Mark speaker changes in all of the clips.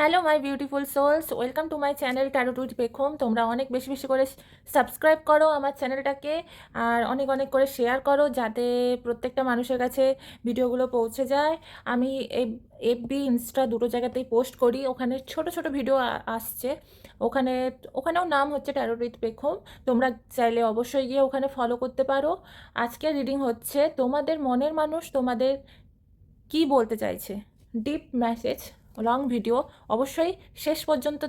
Speaker 1: Hello my beautiful souls, welcome to my channel tarot with Pekham. তোমরা অনেক বেশি বেশি করে সাবস্ক্রাইব করো আমার চ্যানেলটাকে, আর অনেক অনেক করে শেয়ার করো যাতে প্রত্যেকটা মানুষের কাছে ভিডিওগুলো পৌঁছে যায়। আমি এফবি ইনস্টা দুটো জায়গাতেই পোস্ট করি, ওখানে ছোট ছোট ভিডিও আসছে, ওখানেও নাম হচ্ছে ট্যারোট উইথ পেখম। তোমরা চাইলে অবশ্যই গিয়ে ওখানে ফলো করতে পারো। আজকের রিডিং হচ্ছে তোমাদের মনের মানুষ তোমাদের কি বলতে চাইছে, ডিপ মেসেজ, লং ভিডিও, অবশ্যই শেষ পর্যন্ত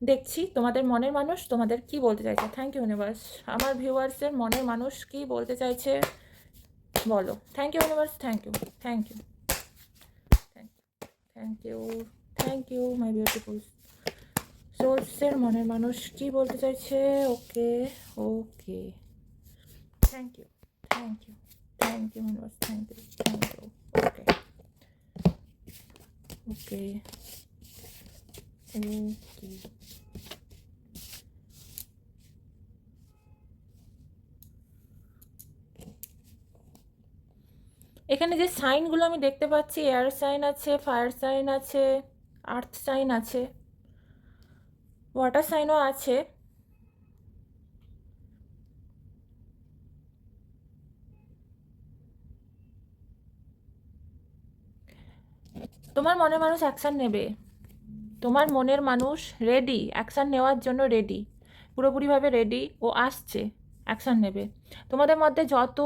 Speaker 1: দেখছি তোমাদের মনের মানুষ তোমাদের কি বলতে চাইছে। Thank you universe. আমার ভিউয়ার্সের মনের মানুষ কি বলতে চাইছে বলো। Thank you universe, thank you, thank you, thank you, thank you my beautiful সোলসের মনের মানুষ কি বলতে চাইছে। Okay okay, thank you, thank you, thank you universe, thank you, thank you. Okay okay okay, এখানে যে সাইনগুলো আমি দেখতে পাচ্ছি, এয়ার সাইন আছে, ফায়ার সাইন আছে, আর্থ সাইন আছে, ওয়াটার সাইনও আছে। তোমার মনের মানুষ অ্যাকশান নেবে, তোমার মনের মানুষ রেডি, অ্যাকশান নেওয়ার জন্য রেডি, পুরোপুরিভাবে রেডি। ও আসছে, অ্যাকশান নেবে। তোমাদের মধ্যে যত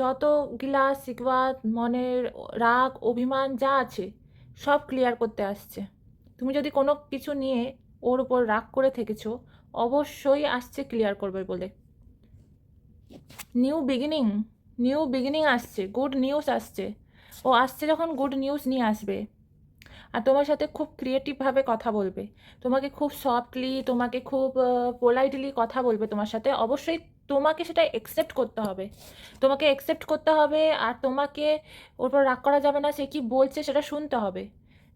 Speaker 1: যত গিলা শিকওয়া, মনের রাগ অভিমান যা আছে সব ক্লিয়ার করতে আসছে। তুমি যদি কোনো কিছু নিয়ে ওর উপর রাগ করে থেকেছো, অবশ্যই আসছে ক্লিয়ার করবে বলে। নিউ বিগিনিং, নিউ বিগিনিং আসছে, গুড নিউজ আসছে। ও আসছে যখন গুড নিউজ নিয়ে আসবে, আর তোমার সাথে খুব ক্রিয়েটিভভাবে কথা বলবে, তোমাকে খুব সফটলি, তোমাকে খুব পোলাইটলি কথা বলবে তোমার সাথে। অবশ্যই তোমাকে সেটা একসেপ্ট করতে হবে, তোমাকে একসেপ্ট করতে হবে, আর তোমাকে ওর পর রাগ করা যাবে না। সে কি বলছে সেটা শুনতে হবে,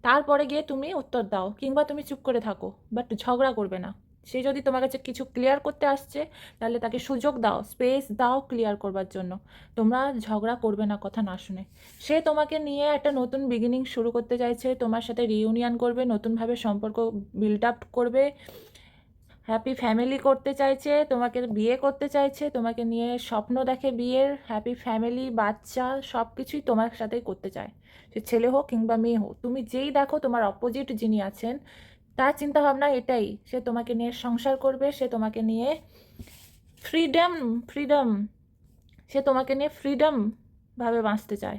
Speaker 1: তারপরে গিয়ে তুমি উত্তর দাও, কিংবা তুমি চুপ করে থাকো, বাট ঝগড়া করবে না। সে যদি তোমার কাছে কিছু ক্লিয়ার করতে আসছে, তাহলে তাকে সুযোগ দাও, স্পেস দাও ক্লিয়ার করবার জন্য। তোমরা ঝগড়া করবে না কথা না শুনে। সে তোমাকে নিয়ে একটা নতুন বিগিনিং শুরু করতে চাইছে, তোমার সাথে রিইউনিয়ন করবে, নতুনভাবে সম্পর্ক বিল্ড আপ করবে, হ্যাপি ফ্যামিলি করতে চাইছে, তোমাকে বিয়ে করতে চাইছে, তোমাকে নিয়ে স্বপ্ন দেখে বিয়ের, হ্যাপি ফ্যামিলি, বাচ্চা, সব কিছুই তোমার সাথেই করতে চায়। সে ছেলে হোক কিংবা মেয়ে হোক, তুমি যেই দেখো তোমার অপোজিট যিনি আছেন তার চিন্তাভাবনা এটাই। সে তোমাকে নিয়ে সংসার করবে, সে তোমাকে নিয়ে ফ্রিডম, ফ্রিডম, সে তোমাকে নিয়ে ফ্রিডমভাবে বাঁচতে চায়।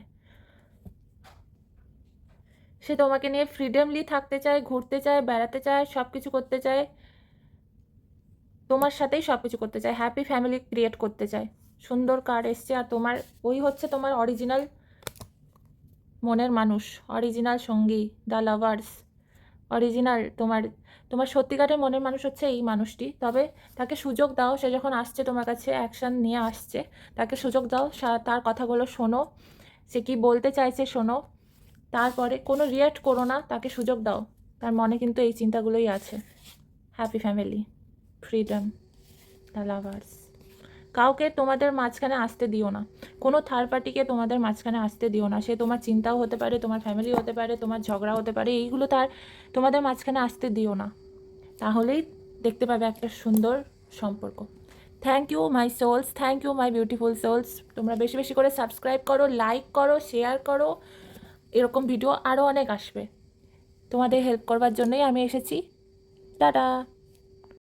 Speaker 1: সে তোমাকে নিয়ে ফ্রিডমলি থাকতে চায়, ঘুরতে চায়, বেড়াতে চায়, সব কিছু করতে চায়, তোমার সাথেই সব কিছু করতে চায়, হ্যাপি ফ্যামিলি ক্রিয়েট করতে চায়। সুন্দর কার্ড এসছে, আর তোমার ওই হচ্ছে তোমার অরিজিনাল মনের মানুষ, অরিজিনাল সঙ্গী, দ্য লাভার্স, অরিজিনাল তোমার তোমার সত্যিকারের মনের মানুষ হচ্ছে এই মানুষটি। তবে তাকে সুযোগ দাও, সে যখন আসছে তোমার কাছে অ্যাকশান নিয়ে আসছে, তাকে সুযোগ দাও, তার কথাগুলো শোনো, সে কি বলতে চাইছে শোনো, তারপরে কোনো রিয়াক্ট করো না, তাকে সুযোগ দাও। তার মনে কিন্তু এই চিন্তাগুলোই আছে, happy family, freedom, the lovers. কাউকে তোমাদের মাঝখানে আসতে দিও না, কোনো থার্ড পার্টিকে তোমাদের মাঝখানে আসতে দিও না। সে তোমার চিন্তাও হতে পারে, তোমার ফ্যামিলি হতে পারে, তোমার ঝগড়া হতে পারে, এইগুলো তার তোমাদের মাঝখানে আসতে দিও না, তাহলেই দেখতে পাবে একটা সুন্দর সম্পর্ক। Thank you my souls, thank you my beautiful souls. তোমরা বেশি বেশি করে সাবস্ক্রাইব করো, লাইক করো, শেয়ার করো, এরকম ভিডিও আরও অনেক আসবে। তোমাদের হেল্প করবার জন্যই আমি এসেছি। টাটা।